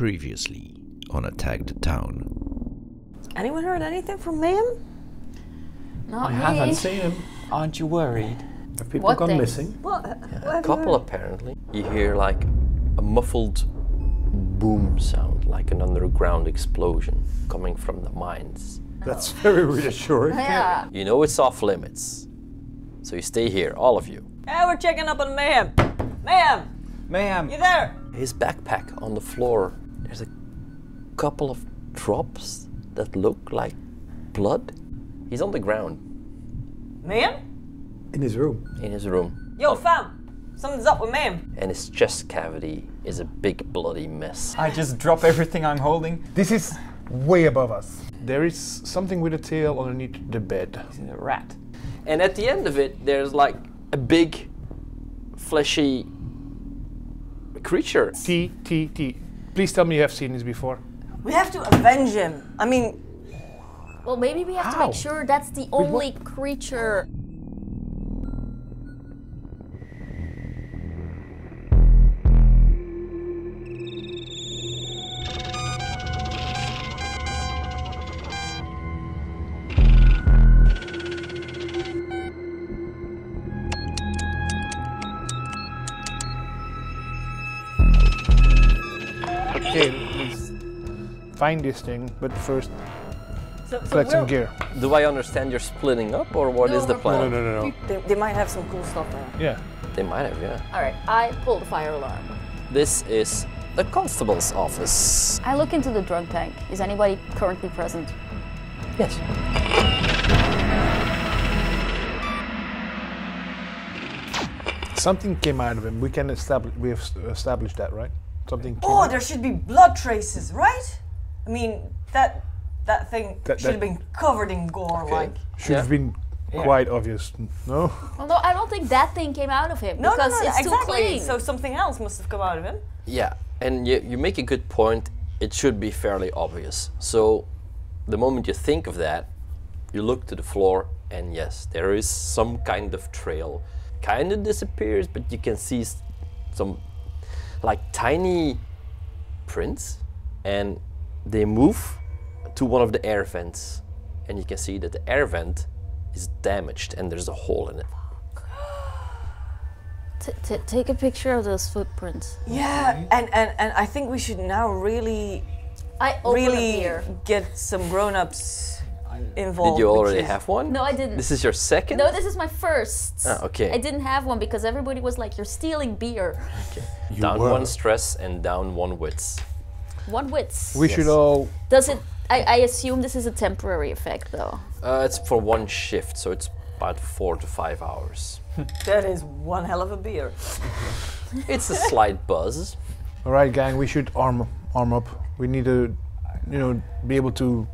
Previously on a tagged town. Anyone heard anything from Mayhem? Not I me. haven't seen him. Aren't you worried? Have people What gone things? missing? What? A couple apparently. You hear like a muffled boom sound, like an underground explosion coming from the mines. That's very reassuring. Yeah. You know it's off limits, so you stay here, all of you. Yeah, we're checking up on Mayhem. Mayhem, Mayhem. you there? His backpack on the floor. There's a couple of drops that look like blood. He's on the ground Mayhem? In his room. in his room, Yo, fam, something's up with Mayhem. and his chest cavity is a big bloody mess. I just drop everything I'm holding. This is way above us. There is something with a tail underneath the bed. He's a rat. And at the end of it, there's like a big, fleshy creature. T. Please tell me you have seen this before. We have to avenge him. I mean, Well, maybe we have to How? make sure that's the only creature. Okay, let's find this thing, but first so collect some gear. Do I understand you're splitting up, or what is the we're plan? No. they might have some cool stuff there. Yeah. They might have, yeah. All right, I pull the fire alarm. This is the constable's office. I look into the drunk tank. Is anybody currently present? Yes. Something came out of him. We can establish. We have established that, right? Something. Came Oh, out. there should be blood traces, right? I mean, that thing That- should have been covered in gore, Okay. like. Should have been quite obvious. No. Well, no, I don't think that thing came out of him No, because it's exactly. too clean. So something else must have come out of him. Yeah, and you make a good point. It should be fairly obvious. So the moment you think of that, you look to the floor, and yes, there is some kind of trail. Kind of disappears, but you can see some like tiny prints, and they move to one of the air vents, and you can see that the air vent is damaged and there's a hole in it. Take a picture of those footprints. Yeah, and I think we should now really I open a really beer. get some grown-ups involved. Did you already because- have one? No, I didn't. This is your second? No, this is my first. Ah, okay. I didn't have one because everybody was like, "You're stealing beer." Down were. one stress and down one wits. One wits. We should all. Does it? I assume this is a temporary effect, though. It's for one shift, so it's about 4 to 5 hours. That is one hell of a beer. It's a slight buzz. All right, gang. We should arm up. We need to, be able to.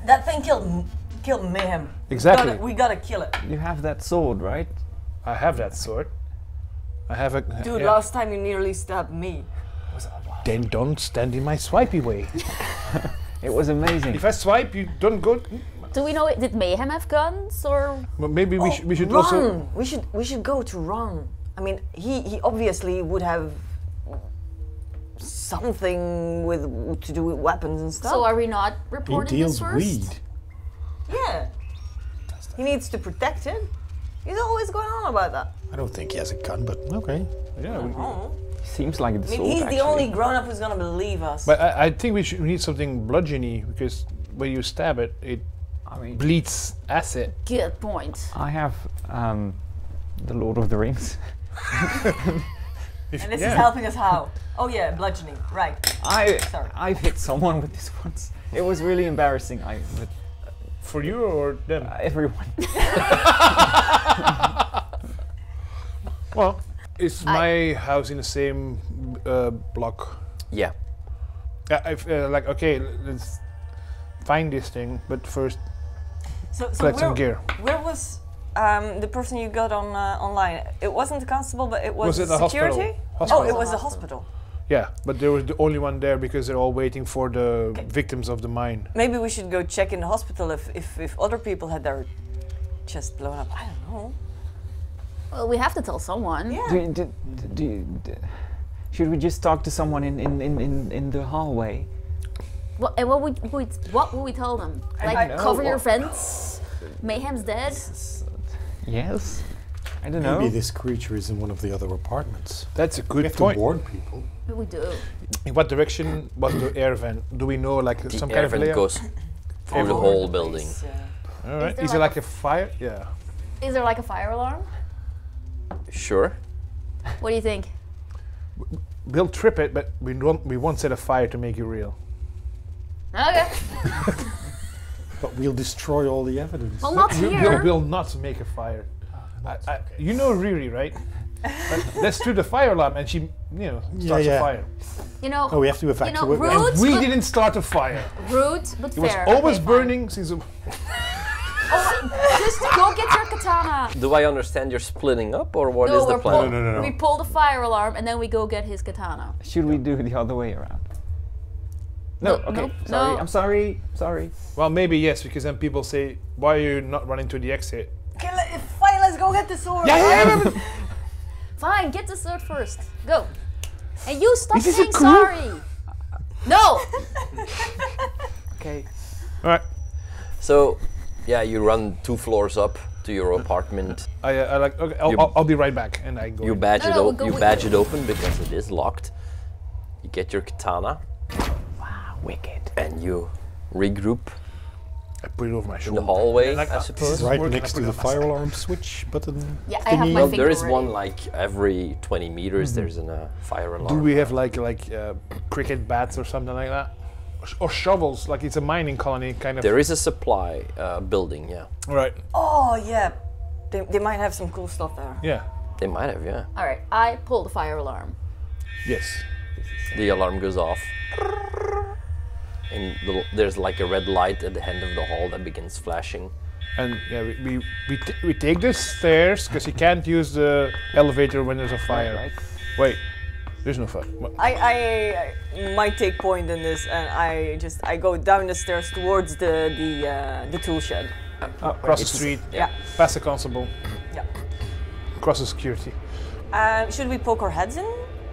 That thing killed Mayhem. Exactly. We gotta kill it. You have that sword, right? I have that sword. I have a. Dude, yeah. last time you nearly stabbed me. Then don't stand in my swipey way. It was amazing. If I swipe, you don't go. Do we know? Did Mayhem have guns or? But maybe we should Ron. also. We should go to Ron. I mean, he obviously would have something to do with weapons and stuff. So are we not He reporting this deals first? weed. Yeah. He needs to protect it. He's always going on about that. I don't think he has a gun, but okay. Yeah. Seems like the I mean, sword. he's actually. the only grown-up who's gonna believe us. But I think we need something bludgeony because when you stab it, it I mean, bleeds acid. Good point. I have the Lord of the Rings. And this is helping us how? Oh yeah, bludgeoning. Right. Sorry. I've hit someone with this once. It was really embarrassing. But For you or them? everyone. Well, is my house in the same block? Yeah. Like, okay, let's find this thing, but first So collect some gear. Where was the person you got on online? It wasn't the constable, but it was, Was it the security? hospital? Oh, it was the hospital. Yeah, but there was the only one there because they're all waiting for the victims of the mine. Maybe we should go check in the hospital if other people had their chest blown up. I don't know. Well, we have to tell someone. Yeah. Should we just talk to someone in the hallway? And what would we tell them? Like, cover your vents. Mayhem's dead. Yes. I don't know. Maybe this creature is in one of the other apartments. That's a We good have to point. warn people. We do. In what direction was the air vent? Do we know like The some air kind of vent layout? goes through the whole building. All right. there Is there like like a fire? Yeah. Is there like a fire alarm? Sure. What do you think? We'll trip it, but we won't set a fire to make it real. Okay. But we'll destroy all the evidence. Well, not here. We'll not make a fire. You know Riri, right? Let's do the fire alarm, and she, starts a fire. You know. Oh, we have to evacuate. rude, We but didn't start a fire. rude, but It was fair. always Okay, fine. burning since. Just go get your katana. Do I understand you're splitting up, or what is No, the we're plan? No. We pull the fire alarm and then we go get his katana. Should we do it the other way around? No, okay. no, Sorry. no. I'm sorry. Sorry. Well, maybe yes, because then people say, "Why are you not running to the exit?" Okay, fine, let's go get the sword. Yeah. Fine, get the sword first. Go. And you stop Is this a saying coup? sorry. No. Okay. All right. So, yeah, you run 2 floors up to your apartment. I like. Okay, You- I'll be right back, and I go. You in. badge No, it. no, we'll go You with badge you. it open because it is locked. You get your katana Wicked. and you regroup I put it over my in shoulder. the hallway. Like, I this suppose. is Right working, next I to put the it on my fire side. alarm switch button. Yeah, I have my Well, finger there is ready. one like every 20 meters. There's a fire alarm. Do we have like cricket bats or something like that, or shovels? Like it's a mining colony kind of. There is a supply building. Yeah, All right. Oh yeah, they might have some cool stuff there. Yeah. they might have. Yeah, All right, I pull the fire alarm. Yes. the alarm goes off, and there's like a red light at the end of the hall that begins flashing. And yeah, we take the stairs because you can't use the elevator when there's a fire. Right. Wait, there's no fire. I might take point in this, and I go down the stairs towards the tool shed. Across the street, Yeah. past the constable, Yeah. across the security. Should we poke our heads in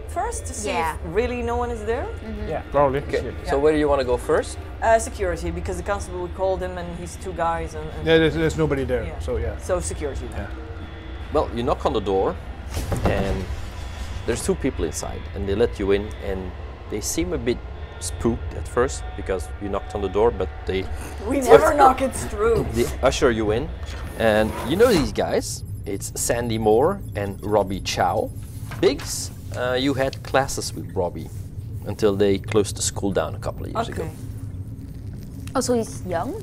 first to see Yeah. if really no one is there? Yeah. Probably. Okay, so where do you want to go first? Security, because the constable we called him, and he's 2 guys, and Yeah, there's nobody there. Yeah. So yeah. so security. Then. Well, you knock on the door, and there's 2 people inside, and they let you in, and they seem a bit spooked at first because you knocked on the door, but they We never knock it through. usher you in, and you know these guys. It's Sandy Moore and Robbie Chow. Biggz, you had classes with Robbie until they closed the school down a couple of years ago. Okay. Oh, so he's young?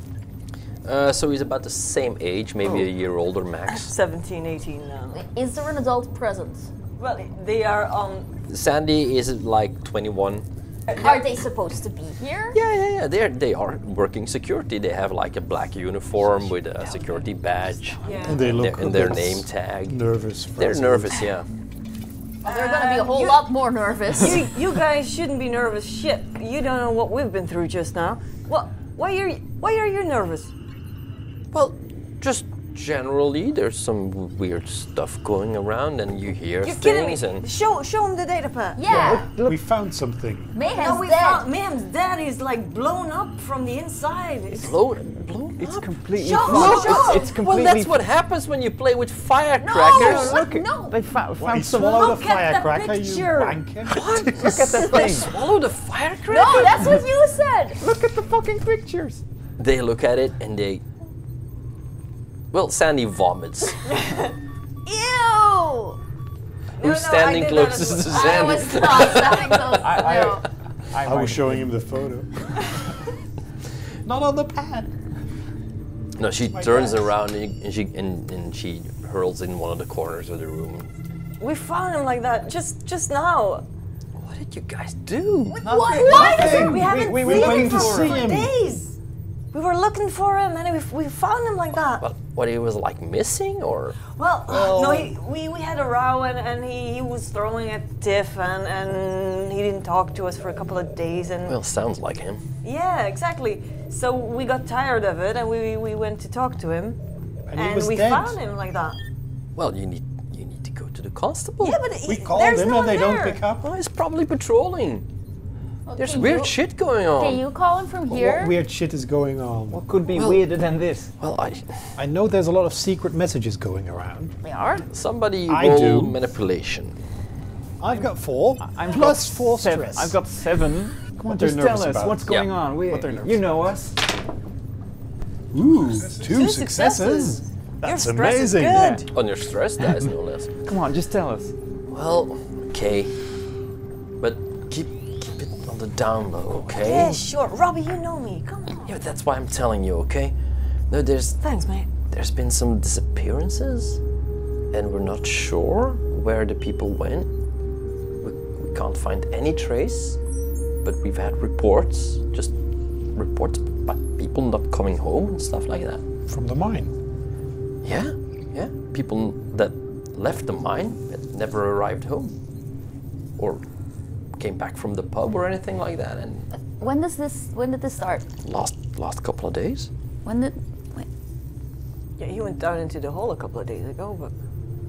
So he's about the same age, maybe a year older max. 17, 18 now. Is there an adult present? Well, they are on. Sandy is like 21. Are they supposed to be here? Yeah. They are working security. They have like a black uniform with a security badge Yeah. And they look and a their bit name tag. nervous. They're nervous, yeah. They're gonna be a whole lot more nervous. You guys shouldn't be nervous. Shit, you don't know what we've been through just now. What? Why are you nervous? Well, just generally, there's some weird stuff going around, and you hear You're kidding things. me. And Show him the data pad. Yeah. We found something. Mayhem's No, we dead. found Mayhem's dad is like blown up from the inside. It's blow It's up. completely. Show, fine. show. It's Well, completely. that's what happens when you play with firecrackers. Look, no. They Well, he found some. swallowed a Look at the firecracker, you picture. wanker. Look at that thing. Swallow the firecracker. No, that's what you said. Look at the fucking pictures. They look at it and they. Well, Sandy vomits. Ew. Who's I standing did that closest as to I Sandy? was not standing close. No. I was showing him the photo. Not on the pad. No, she turns around and she hurls in one of the corners of the room. We found him like that just now. What did you guys do? Nothing. We haven't we seen were him waiting to for see him. days. We were looking for him, and we found him like that. Well, what, he was like missing, or? Well, no, we had a row, and he was throwing at Tiff, and he didn't talk to us for a couple of days, and Well, sounds like him. yeah, exactly. So we got tired of it, and we went to talk to him, And he was we dead. found him like that. Well, you need to go to to the constable. Yeah, but We called there's them no and they one don't there. pick up. Well, he's probably patrolling. There's Can weird you- shit going on. Can you call him from here? What weird shit is going on? What could be weirder than this? Well, I know there's a lot of secret messages going around. We are. somebody I roll do. manipulation. I've got 4. I'm plus got 4 seven. stress. I've got 7. Come on, they're just tell nervous us about. what's going Yeah. on. What they're nervous You know us. Ooh, 2 successes. That's Your stress amazing. is good. On your stress dice, no less. Come on, just tell us. Well, okay. But keep it on the down low, okay? Yeah, sure. Robbie, you know me. Come on. Yeah, but that's why I'm telling you, okay? No, Thanks, mate. there's been some disappearances, and we're not sure where the people went. We can't find any trace, but we've had reports about people not coming home and stuff like that. From the mine. Yeah. People that left the mine but never arrived home, or came back from the pub or anything like that. And When did this start? last couple of days. Wait. Yeah, he went down into the hole a couple of days ago, but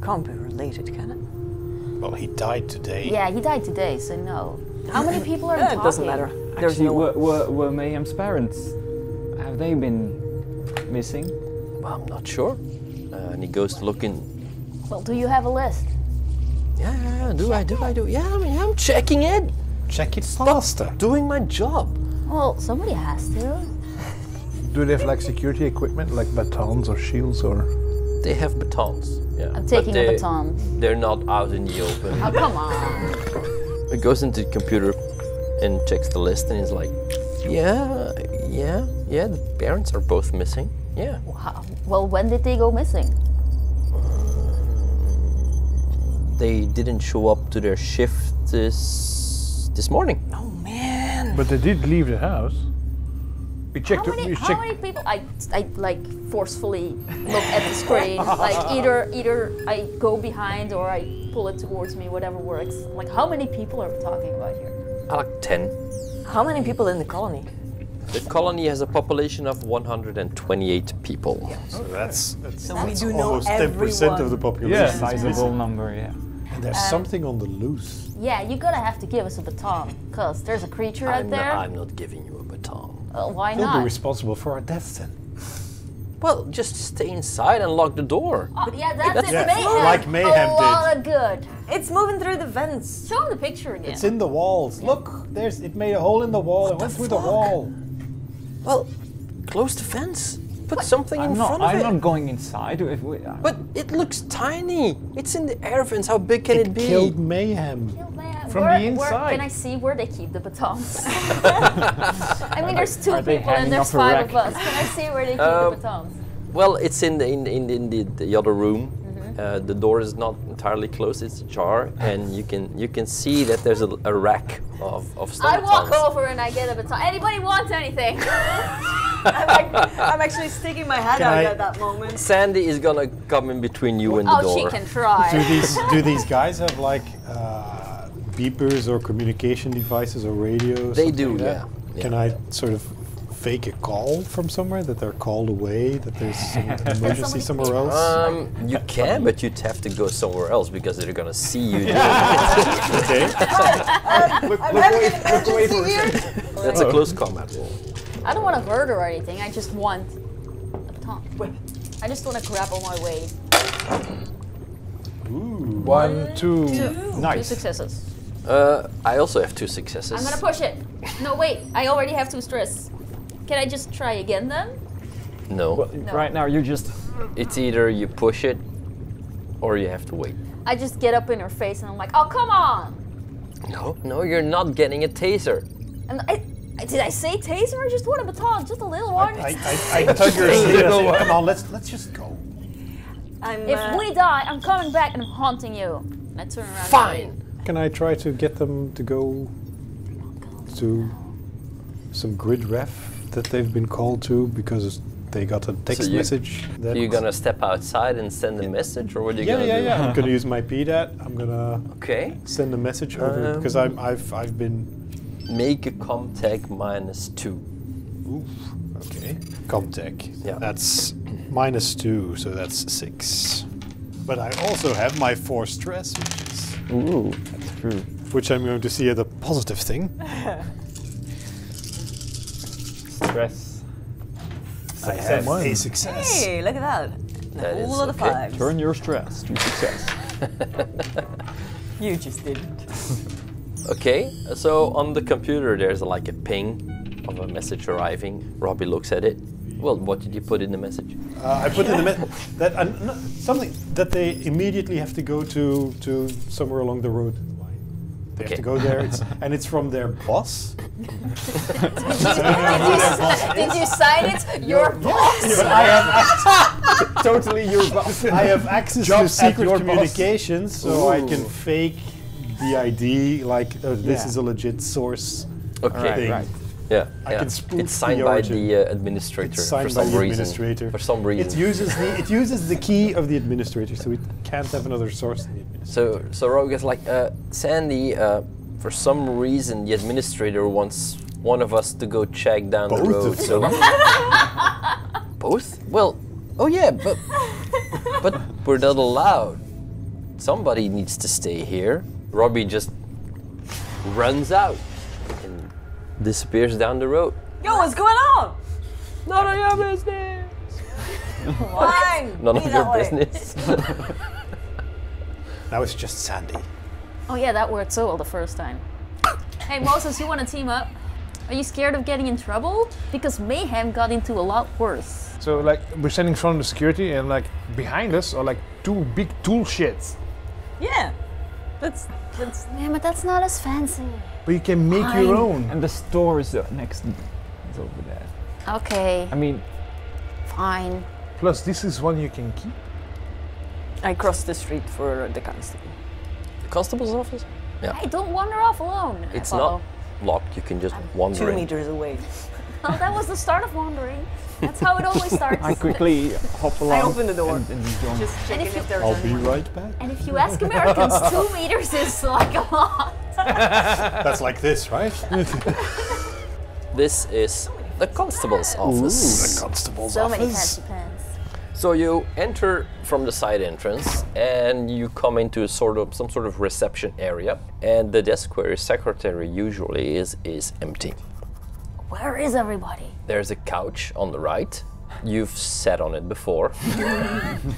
can't be related, can it? Well, he died today. Yeah, he died today, so no. How many people are Yeah, talking? it doesn't matter. There's Actually, no one. were Mayhem's parents? Have they been missing? Well, I'm not sure. And he goes to look in. Well, do you have a list? Yeah, do I do? Yeah, I mean, I'm checking it. Check it faster. Doing my job. Well, somebody has to. Do they have like security equipment, like batons or shields or? They have batons. Yeah. I'm but taking a they- baton. They're not out in the open. Oh, come on. He goes into the computer and checks the list, and he's like, yeah, the parents are both missing. Yeah. Wow. Well, when did they go missing? They didn't show up to their shift this morning. Oh, man. But they did leave the house. We checked. How many people? I like forcefully look at the screen. Like either I go behind or I pull it towards me, whatever works. Like how many people are we talking about here? Like 10. How many people in the colony? The colony has a population of 128 people. So that's we do know almost 10% of the population. Yeah. Sizable number, yeah. And there's something on the loose. Yeah, you gotta have to give us a baton, cause there's a creature out there. I'm not giving you a baton. Why He'll be not? responsible for our deaths then. Well, just stay inside and lock the door. But yeah, that's it. Yeah, Mayhem. like Mayhem a lot of good. It's moving through the vents. Show him the picture again. It's in the walls. Look, it made a hole in the wall. It went through the wall. Well, close the fence. Put something in I'm front of I'm it. not going inside. If we, But it looks tiny. It's in the air vents. How big can it be? Killed Mayhem. From the inside. Can I see where they keep the batons? I mean, there's 2 Are they people and hanging there's off a 5 of rack? us. Can I see where they keep the batons? Well, it's in the other room. The door is not entirely closed; it's ajar, and you can see that there's a rack of stone I walk batons. over and I get a baton. Anybody want anything? I'm actually sticking my head Can out I- at that moment. Sandy is gonna come in between you and the Oh, door. she can try. Do these guys have like beepers or communication devices or radios? They something do, like yeah. that? Can I sort of fake a call from somewhere that they're called away, that there's some emergency somebody somewhere else? You can, but you'd have to go somewhere else because they're gonna see you. doing Okay. I'm having an emergency here. it. That's a close combat roll. I don't want to hurt or anything. I just want a baton. I just want to grab on my way. 1, 2. 2 Nice. successes. I also have 2 successes. I'm gonna push it. No, wait. I already have 2 stress. Can I just try again then? No, Well, right now you're just. it's either you push it or you have to wait. I just get up in her face and I'm like, oh, come on. No, you're not getting a taser. And did I say taser or just want a baton? Just a little one? I thought you were saying, come on, let's just go. If we die, I'm coming back and I'm haunting you. And I turn around. Fine. Can I try to get them to go to some grid ref that they've been called to because they got a text you- message? That You're gonna step outside and send a message, or what are you gonna do? I'm gonna use my PDAT. I'm gonna Okay. send a message over because I've been. Make a Comtech -2. Okay. Comtech. Yeah. That's -2, so that's 6. But I also have my 4 stress, which is Ooh, that's true. which I'm going to see as a positive thing. Stress. I have a success. Hey, look at that. That A is whole lot of okay. 5s. Turn your stress to success. You just didn't. Okay, so on the computer there's like a ping of a message arriving. Robbie looks at it. Well, what did you put in the message? I put in the that something that they immediately have to go to somewhere along the road. They have to go there, and it's from their boss. Did you sign it? Your boss. I have Totally your boss. I have access to secret communications, so I can fake the ID like this is a legit source. Okay, thing. Right. yeah. I can spoof It's signed the by origin. the administrator It's signed for by some the reason. administrator. For some reason. It uses the key of the administrator, so it can't have another source than the administrator. So Rogue is like, Sandy, for some reason the administrator wants one of us to go check down the Both road. of So both? Well, oh yeah, but we're not allowed. Somebody needs to stay here. Robbie just runs out and disappears down the road. Yo, what's going on? None of your business. Fine. None be of that your way. business. Now it's just Sandy. Oh yeah, that worked so well the first time. Hey Moses, you want to team up? Are you scared of getting in trouble? Because Mayhem got into a lot worse. So like we're standing in front of the security, and like behind us are like 2 big tool sheds. Yeah. That's Yeah, but that's not as fancy. But you can make your own. And the store is next. Is over there. Okay, I mean, fine. Plus, this is one you can keep. I crossed the street for the constable. The constable's office? Yeah. Hey, don't wander off alone. It's Apollo. not locked. You can just wander 2 in. meters away. Oh, that was the start of wandering. That's how it always starts. I quickly hop along. I open the door. And join. Just checking if if, you- there's I'll be anyone. right back. And if you ask Americans, 2 meters is like a lot. That's like this, right? This is the constable's office. The constable's So many office. fancy pants. So you enter from the side entrance and you come into some sort of reception area, and the desk where your secretary usually is empty. Where is everybody? There's a couch on the right. You've sat on it before.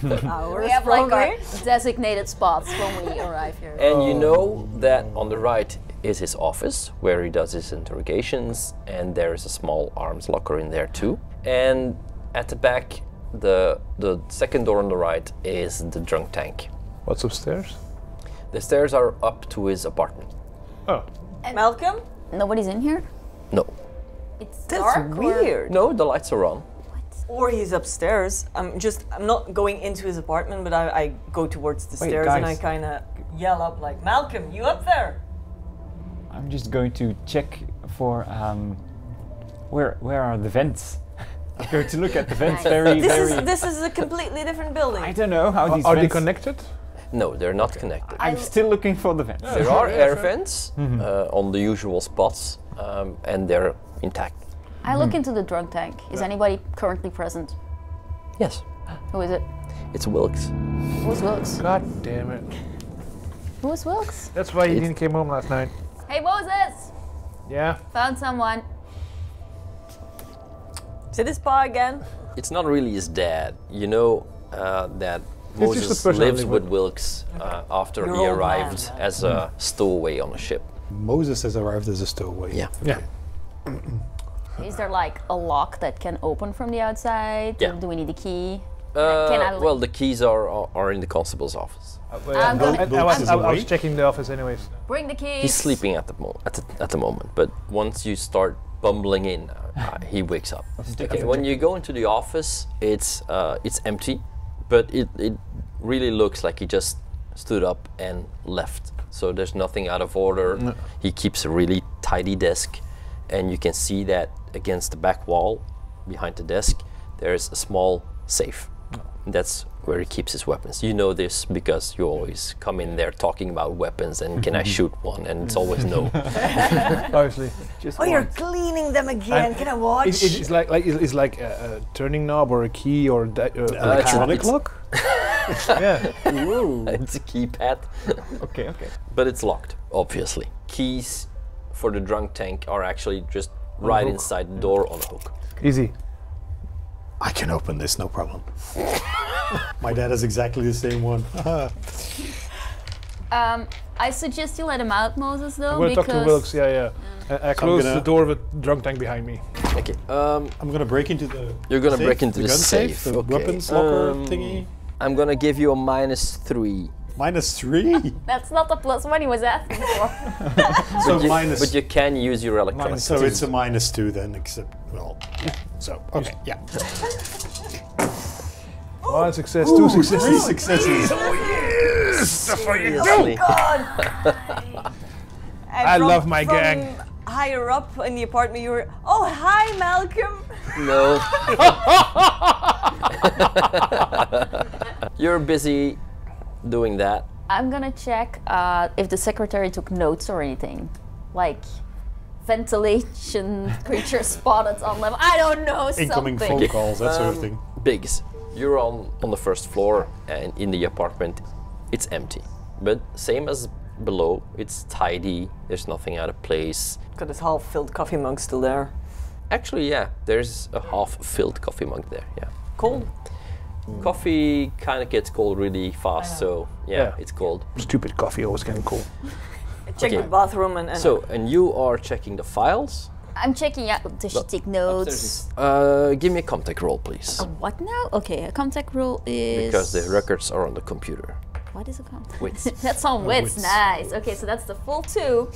We have like our designated spots when we arrive here. And you know that on the right is his office where he does his interrogations, and there's a small arms locker in there too. And at the back, the second door on the right is the drunk tank. What's upstairs? The stairs are up to his apartment. Oh, Malcolm? Nobody's in here? No. It's That's dark or- weird. No, the lights are on. Or he's upstairs. I'm not going into his apartment, but I go towards the Wait, stairs and I guys. kind of yell up like, Malcolm, you up there? I'm just going to check for where are the vents? I'm going to look at the vents very. This is a completely different building. I don't know how these are they vents. connected? No, they're not connected. I'm still looking for the vents. There are air vents on the usual spots, and they're intact. I look into the drunk tank. Is anybody currently present? Yes, Who is it? it's Wilkes. Who's Wilkes? God damn it. Who is Wilkes? That's why you didn't came home last night. Hey Moses! Yeah. Found someone. Is it his pa again? It's not really his dad. You know that just the Moses person I lives live with with. Wilkes after Your he old arrived man. as a stowaway on a ship. Moses has arrived as a stowaway. Yeah. Yeah. Is there like a lock that can open from the outside? Yeah. Do we need a key? Can I Well, the keys are in the constable's office. I'm gonna I was checking the office anyways. bring the keys. He's sleeping at the moment, but once you start bumbling in, he wakes up. Okay, when you go into the office, it's empty, but it really looks like he just stood up and left. So there's nothing out of order. No. He keeps a really tidy desk, and you can see that against the back wall, behind the desk, there's a small safe. That's where he keeps his weapons. You know this because you always come in there talking about weapons and can I shoot one, and it's always no. Obviously. Just Oh, you're once. cleaning them again. Can I watch? It's like a turning knob or a key or Electronic it's- lock? Yeah. It's a keypad. Okay. But it's locked, obviously. Keys for the drunk tank are actually just right inside the door on a hook. Easy. I can open this, no problem. My dad has exactly the same one. I suggest you let him out, Moses, though, I'm gonna talk to Wilkes. Yeah. I close the door with drunk tank behind me. Okay. I'm gonna break into the. You're gonna safe, break into the gun safe. the Okay. weapons locker thingy. I'm gonna give you a -3. -3. That's not the +1 he was asking for. So But you can use your electronic. So it's a -2 then, except well. Yeah. So okay, yeah. 1 success, 2 successes. 3 successes. Seriously. I love my gang. Higher up in the apartment, you were, oh, hi, Malcolm. No. You're busy doing that. I'm gonna check if the secretary took notes or anything. Like ventilation creature spotted on level. I don't know, Incoming something. phone calls, that sort of thing. Biggz, you're on the first floor and in the apartment, it's empty. But same as below, it's tidy, there's nothing out of place. Got this half-filled coffee mug still there. Actually, yeah, there's a half-filled coffee mug there, yeah. Cold. Coffee kind of gets cold really fast, so yeah, it's cold. Stupid coffee always getting cold. Check Okay. the bathroom and And you are checking the files. I'm checking out. Does she take notes? Give me a contact roll, please. What now? Okay, a contact roll is. Because the records are on the computer. What is a contact? Wits. That's on wits. Nice. Okay, so that's the full 2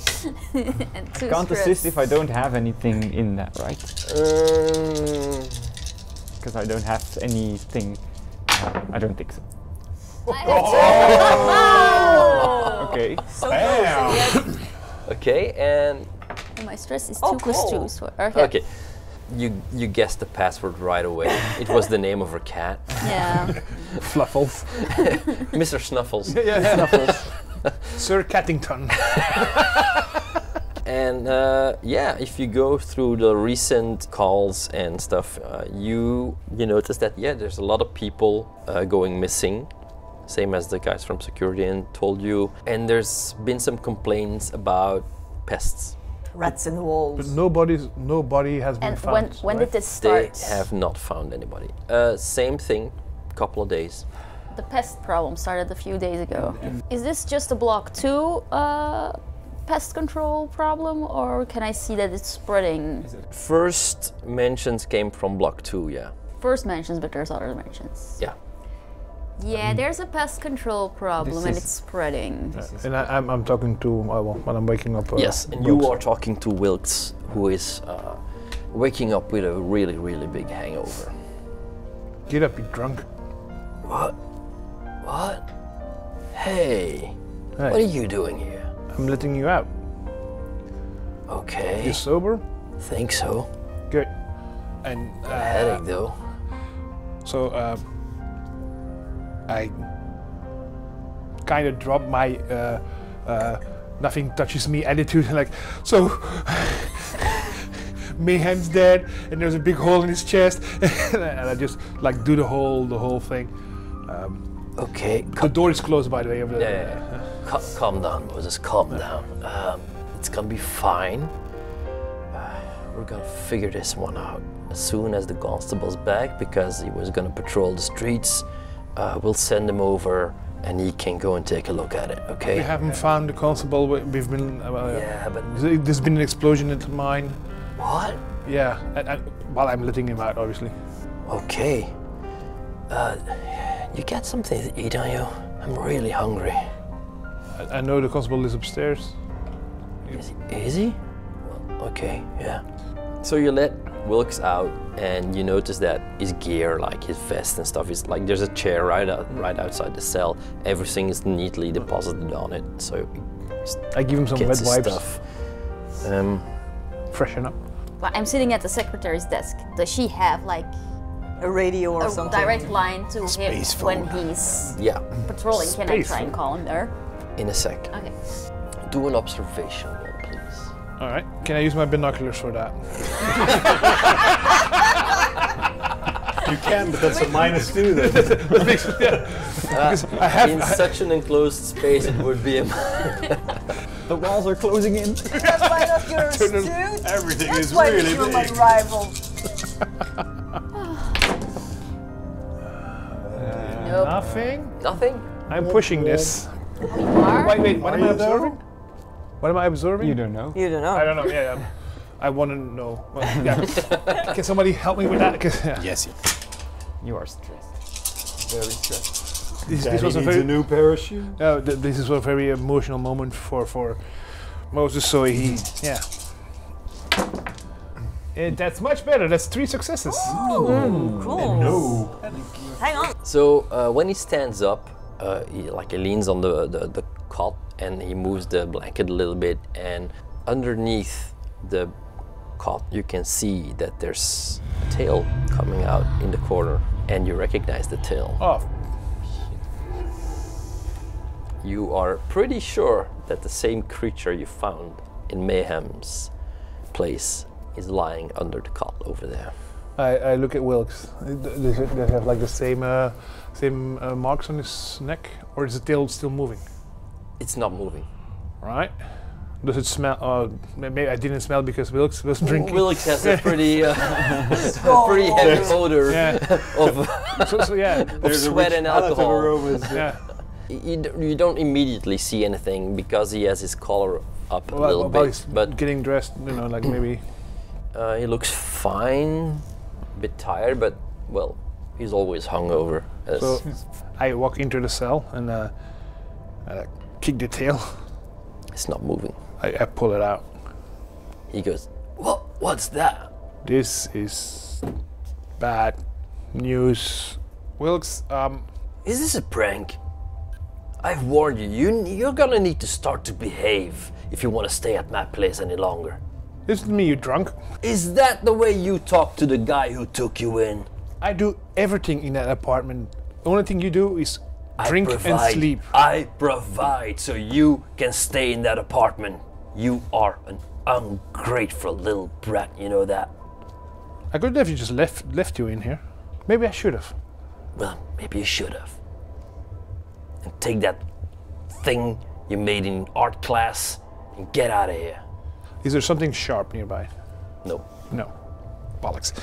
and 2 Can't scripts. assist if I don't have anything in that, right? Because I don't have anything. I don't think so. Okay. so close. Okay, and And my stress is Oh, 2 plus cool. 2. So, okay. okay. You guessed the password right away. It was the name of her cat, Yeah. Fluffles. Mr. Snuffles. Sir Cattington. And if you go through the recent calls and stuff, you notice that there's a lot of people going missing, same as the guys from security told you. And there's been some complaints about pests. Rats in the walls. But nobody has been And found. when right? did this They start? have not found anybody. Same thing, couple of days. The pest problem started a few days ago. Is this just a block 2 pest control problem, or can I see that it's spreading? First mentions came from block 2, yeah. First mentions, but there's other mentions. Yeah. Yeah, there's a pest control problem and it's spreading. And I'm talking to when I'm waking up. Yes, and you are talking to Wilkes, who is waking up with a really, really big hangover. Get up, you drunk. What? Hey, what are you doing here? I'm letting you out. Okay, You sober? think so. Good. And Headache though. so I kind of dropped my nothing touches me attitude, like, so Mayhem's dead and there's a big hole in his chest, and I just like do the whole thing. Okay, The door is closed, by the way. Of the, calm down, Moses, calm down. It's gonna be fine. We're gonna figure this one out. As soon as the constable's back, because he was gonna patrol the streets, we'll send him over and he can go and take a look at it, okay? We haven't found the constable. We've been. Yeah, but There's been an explosion at the mine. what? Yeah, and while I'm letting him out, obviously. Okay. You got something to eat, don't you? I'm really hungry. I know the constable is upstairs. Is he? Well, okay, yeah. So you let Wilkes out, and you notice that his gear, like his vest and stuff, is like there's a chair right outside the cell. Everything is neatly deposited on it, so I give him some wet gets his wipes. stuff. Freshen up. Well, I'm sitting at the secretary's desk. Does she have like A radio or a something. direct line to Space him when phone. he's Yeah, patrolling? Can I Space try and call him there? in a sec. Okay. Do an observation roll, please. All right. Can I use my binoculars for that? You can, but that's a -2 then. In such an enclosed space, it would be a. The walls are closing in. That's why not yours, dude. Everything That's is why really you're my big. rival. Nope. Nothing. Nothing. I'm pushing this. You are? Wait. What am I Are you though? observing? What am I observing? You don't know. You don't know. I don't know. Yeah. I want to know. Well, yeah. Can somebody help me with that? 'Cause, yeah. Yes. You are stressed. Very stressed. This was a a very. new parachute. This is a very emotional moment for Moses. So he. Yeah. That's much better. That's 3 successes. Cool. No. Hang on. So when he stands up, he leans on the cot and he moves the blanket a little bit, and underneath the cot you can see that there's a tail coming out in the corner, and you recognize the tail. Oh, You are pretty sure that the same creature you found in Mayhem's place is lying under the cot over there. I look at Wilkes. Does it have like the same marks on his neck, or is the tail still moving? It's not moving. Right. Does it smell? Maybe I didn't smell because Wilkes was drinking. Wilkes has a pretty, pretty heavy odor of, So yeah, of sweat and alcohol. Aromas. yeah. You don't immediately see anything because he has his collar up a Well, little while bit, he's but getting dressed, like maybe. he looks fine, a bit tired, but well, he's always hungover. As So I walk into the cell and kick the tail. it's not moving. I pull it out. He goes, What's that? This is bad news. Wilkes, Is this a prank? I've warned you. You're gonna need to start to behave if you want to stay at my place any longer. listen to me, you drunk. Is that the way you talk to the guy who took you in? I do everything in that apartment. The only thing you do is drink and sleep. I provide so you can stay in that apartment. You are an ungrateful little brat, you know that? I could have just left you in here. Maybe I should have. Well, maybe you should have. And take that thing you made in art class and get out of here. Is there something sharp nearby? No. No. Bollocks.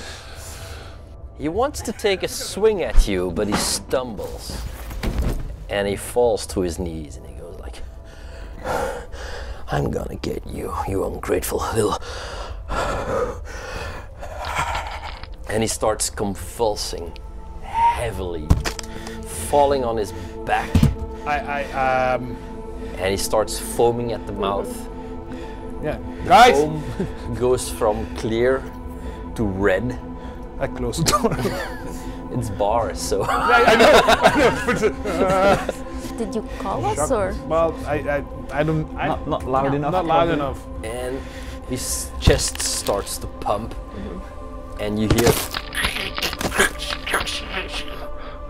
He wants to take a swing at you, but he stumbles. And he falls to his knees and he goes like, I'm gonna get you, you ungrateful little... And he starts convulsing heavily, falling on his back. And he starts foaming at the mouth. Yeah. Guys! Foam goes from clear to red. I close the door. It's bars, so... I know. Did you call us or? Well, I don't. Not loud enough. Not loud probably. enough. And his chest starts to pump, and you hear,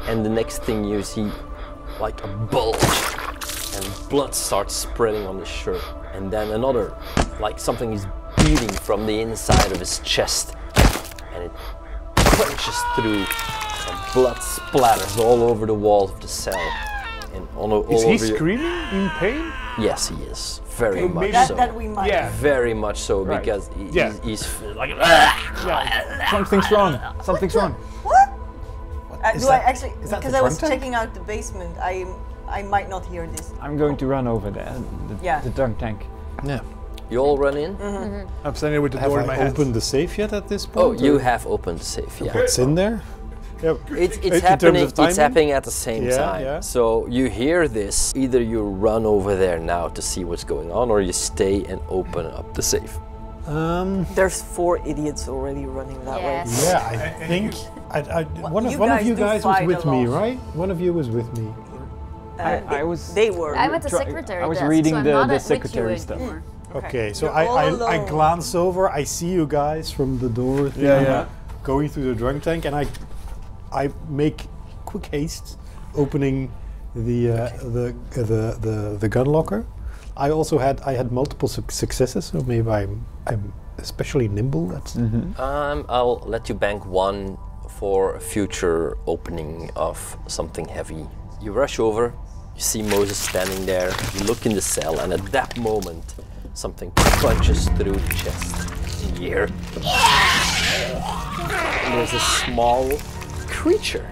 and the next thing you see, like a bulge, and blood starts spreading on his shirt, and then another, like something is beating from the inside of his chest, and it punches through, and blood splatters all over the walls of the cell, and all Is over he your... screaming in pain? Yes, he is. Very much That, so. that we might. Yeah. Very much so, Right. because Yeah. he's like... Something's wrong. Something's wrong. What? Is Do that- I actually? is that Because the I was drunk tank? checking out the basement. I might not hear this. I'm going to run over there. Yeah. The drunk tank. Yeah. You all run in? I'm standing here with the Have door in my I hand. opened the safe yet at this point? Oh, you or have opened the safe, yeah. What's in there? Yeah. It's In terms happening. of timing? It's happening at the same Yeah, time. yeah. So you hear this. Either you run over there now to see what's going on, or you stay and open up the safe. There's 4 idiots already running that way. Yes. Yeah, I think one of you do guys was fight with a me, lot. right? One of you was with me. I was. They were. I'm at the Try- secretary I was desk, reading so I'm the- not the with you secretary stuff. anymore. Okay, so You're all I alone. glance over. I see you guys from the door. Thing, Yeah. Going through the drunk tank, and I make quick haste, opening the gun locker. I had multiple successes, so maybe I'm especially nimble. That's I'll let you bank one for a future opening of something heavy. You rush over, you see Moses standing there, you look in the cell, and at that moment, something punches through the chest. Here. And there's a small creature.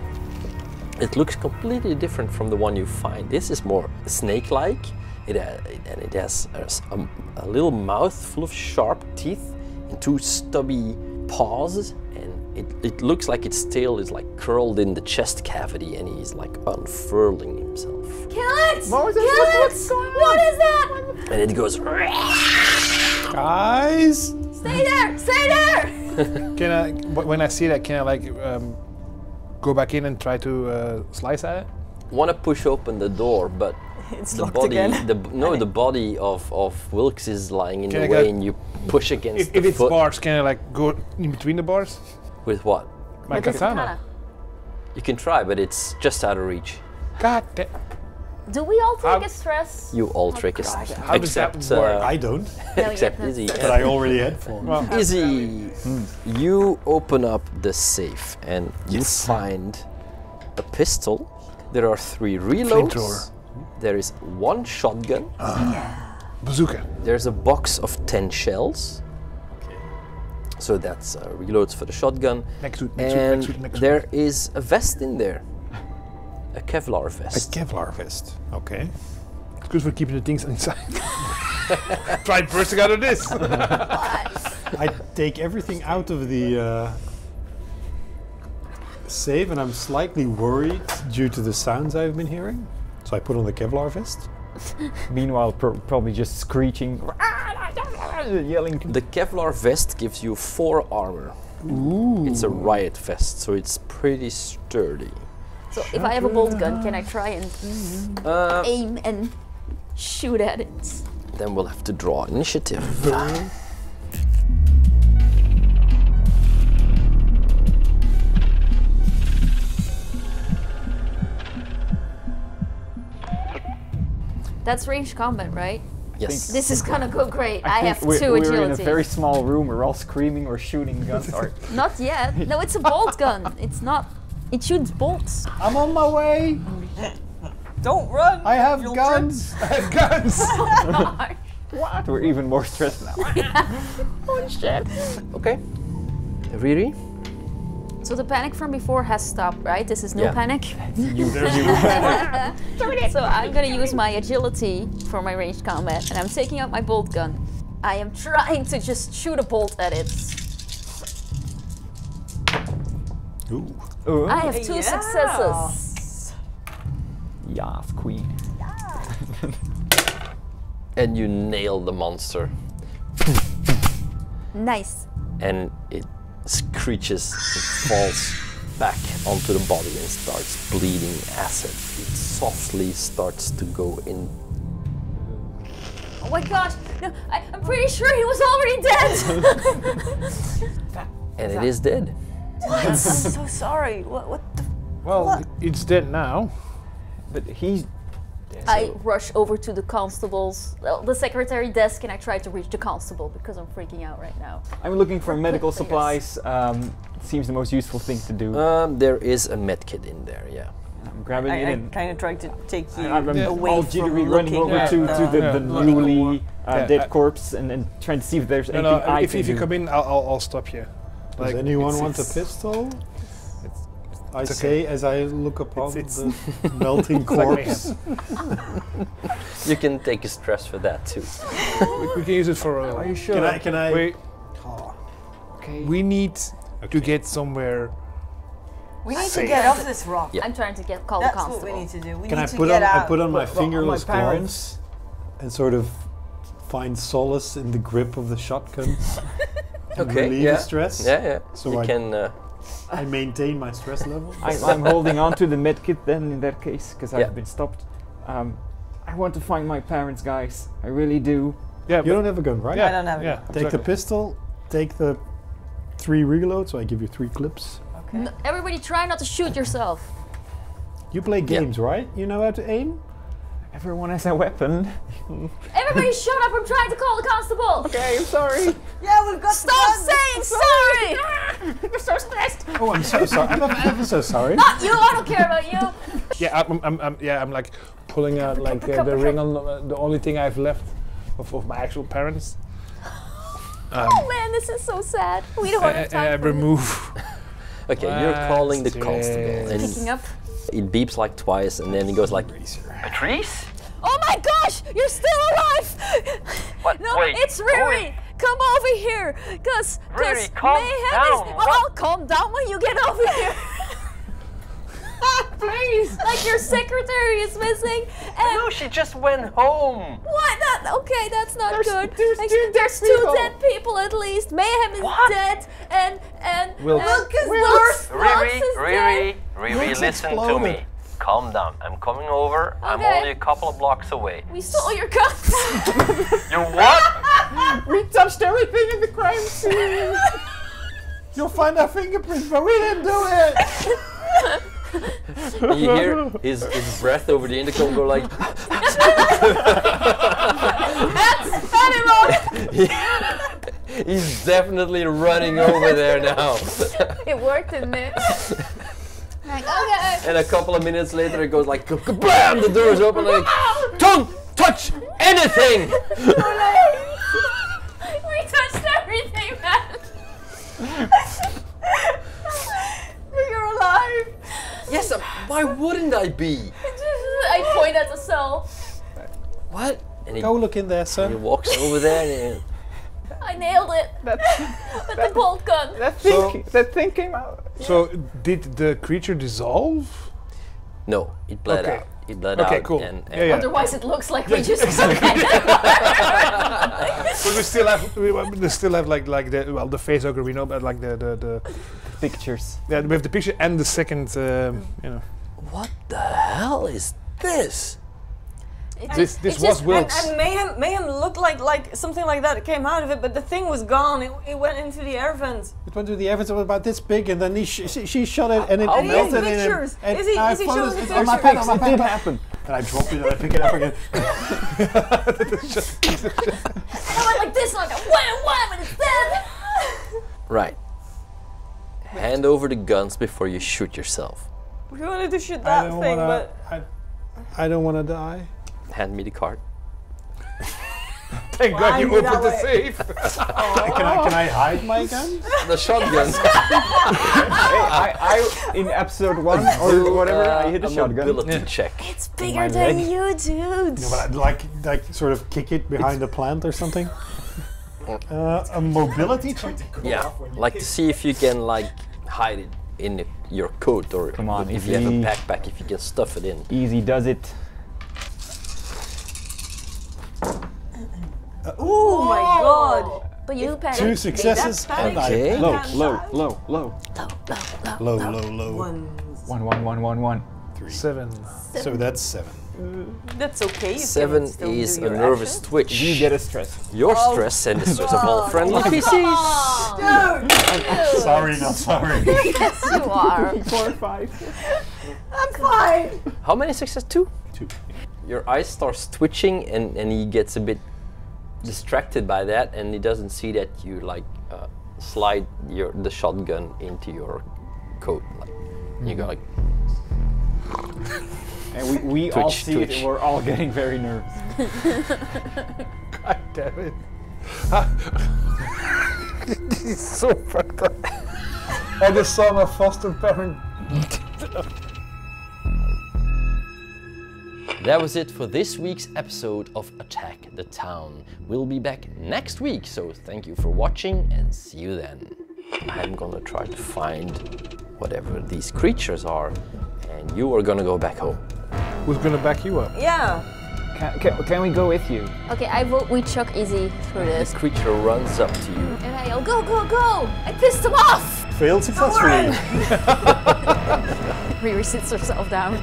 It looks completely different from the one you find. This is more snake-like, and it has a little mouth full of sharp teeth and 2 stubby paws, and it looks like its tail is like curled in the chest cavity, and he's like unfurling himself. Kill it! What is that? And it goes. Guys! Stay there! Stay there! Can I, when I see that, can I like go back in and try to slice at it? Want to push open the door, but It's the locked body, again. the body of Wilkes is lying in Can the I way, get- and you push against If the it's foot. bars, can I like go in between the bars? With what? My With the katana. You can try, but it's just out of reach. God damn. Do we all take How- a stress? You all trick us, How does that except work? I don't, No, except yeah, Izzy. but I already had 4. Well, Izzy, you open up the safe and you find a pistol. There are 3 reloads. Flamethrower. There is 1 shotgun. bazooka. There's a box of 10 shells. So that's reloads for the shotgun. Next to And there is a vest in there. A Kevlar A vest. Kevlar vest. Okay. It's good for keeping the things inside. Try bursting out of this. I take everything out of the safe, and I'm slightly worried due to the sounds I've been hearing. So I put on the Kevlar vest. Meanwhile, probably just screeching, yelling. The Kevlar vest gives you 4 armor. Ooh. It's a riot vest, so it's pretty sturdy. So if I have a bolt gun, can I try and aim and shoot at it? Then we'll have to draw initiative. That's ranged combat, right? Yes. This is gonna go great. I think have we're, 2 we're agility. in a very small room. We're all screaming. We're shooting guns. Not yet. No, it's a bolt gun. It's not. It shoots bolts. I'm on my way. Don't run! I have you'll guns. I have guns. What? We're even more stressed now. Oh shit. Okay. Riri? So the panic from before has stopped, right? This is no Yeah. panic. So I'm gonna use my agility for my ranged combat, and I'm taking out my bolt gun. I am trying to just shoot a bolt at it. Ooh. Oh, I have 2 Yeah. successes. yes, queen. And you nail the monster. Nice. And it screeches and falls back onto the body and starts bleeding acid. It softly starts to go in. Oh my gosh. No, I'm pretty sure he was already dead. And it is dead. I'm so sorry. What the? Well, it's dead now. But he's. I rush over to the constable's, the secretary desk, and I try to reach the constable because I'm freaking out right now. I'm looking for medical Quick supplies. Seems the most useful thing to do. There is a medkit in there, yeah. I'm grabbing it I and kind of tried to take you I'm away all from jittery running looking over at to the Yeah. newly Yeah, dead I- corpse and trying to see if there's No, anything no. I If can you do. come in, I'll stop you. Does anyone it's- want a it's- pistol? I it's say okay. as I look upon It's- the melting like corpse. You can take a stress for that too. we can use it for. Are you sure? Can I? Wait, Okay. we need to get somewhere. We need to Safe. get off this rock. Yeah. I'm trying to call the That's what constable. we need to do. We Can need I to put get on? out. I put on my Well, fingerless my gloves and sort of find solace in the grip of the shotgun. and Okay, relieve yeah. the stress. Yeah, yeah. So you I- can. I maintain my stress level. I'm holding on to the medkit then in that case because Yeah. I've been stopped. I want to find my parents, guys. I really do. Yeah, You don't have a gun, right? yeah, I don't have it. yeah, Take the exactly. pistol. Take the 3 reloads. So I give you 3 clips. Okay. Everybody try not to shoot yourself. You play games, right? You know how to aim. Everyone has a weapon. Everybody shut up, I'm trying to call the constable! Okay, I'm sorry. Yeah, we've got Stop saying sorry! I'm so stressed. Oh, I'm so sorry. I'm ever so sorry. Not you, I don't care about you! Yeah, I'm like pulling out like the ring on the only thing I've left of my actual parents. Oh man, this is so sad. We don't have time for remove. Okay, you're calling the constable, and picking up. it beeps like twice, and then he goes like, Patrice? Oh my gosh, you're still alive! What? No, Wait, it's Riri! Come over here! Cause Riri, calm Mayhem down. is... Well, I'll calm down when you get over here! Please! Like your secretary is missing, and... No, she just went home. What? Okay, that's not good. There's Like, two there's dead two people. dead people at least. Mayhem is dead, and Wilkes. Wilkes Riri, is dead. Riri, Wilkes listen to exploded. me. Calm down. I'm coming over. I'm Okay. only a couple of blocks away. We stole your guns. You what? We touched everything in the crime scene. You'll find our fingerprints, but we didn't do it. And you hear his breath over the intercom go like, That's animal. he's definitely running over there now. It worked, didn't it? Like, okay. And a couple of minutes later it goes like, bam! The door's open like, don't touch anything! We touched everything, man. You're alive. Yes, why wouldn't I be? I point at the cell. What? And he Go look in there, sir. walks over there and I nailed it with the bolt gun. That thing came out. So did the creature dissolve? no, it bled Okay. out. It bled out. Okay, cool. And Yeah. Otherwise, it looks like we just. But we still have like the face ogre we know, but like the Pictures. we have the picture and the second what the hell is this? This was Wilkes. And Mayhem looked like something like that came out of it, but the thing was gone. It went into the air vent. It went to the evidence about this big, and then she shot it, and it And he has melted in him. pictures. And Is he I showing followed the it on my pictures? pen, on my It pen. did happen. And I drop it and I pick it up again. I went like this, like a wham, and it's dead. Right. Hand over the guns before you shoot yourself. We wanted to shoot I that don't thing, wanna. but I don't want to die. Hand me the card. Thank God you Blind me opened the that safe. Can I hide my gun? The shotgun. I in episode 1 or whatever, I hit a shotgun. Ability check. it's my bigger than leg. you, dude. No, but I'd like sort of kick it behind a plant or something. A mobility check. Yeah, like to see if you can like hide it in your coat or Come on, if you have a Izzy. backpack, if you can stuff it in. Easy does it. Oh my god. But you panicked. 2 successes and Okay. I Low, panicked. low, low, low. Low, low, low. 1. 7. So that's 7. That's okay. You 7 can still is do a your nervous actions. twitch. You get a stress. Your stress and the stress of all friendly PCs. Sorry, not sorry. Yes, you are. 4 or 5. I'm fine. How many successes? 2? 2. Your eyes starts twitching and he gets a bit distracted by that and he doesn't see that you like slide the shotgun into your coat. Like, you go like, And we all Twitch, see it twitch. and we're all getting very nervous. God damn it. He's so fucked up. I just saw my foster parent. that was it for this week's episode of Attack the Town. We'll be back next week, so thank you for watching and see you then. I'm gonna try to find whatever these creatures are and you are gonna go back home. Who's gonna back you up? Yeah. Can we go with you? Okay, I vote we chuck Izzy through The this. creature runs up to you. And I yell, go, go, go! I pissed him off! Failed successfully. Riri sits herself down.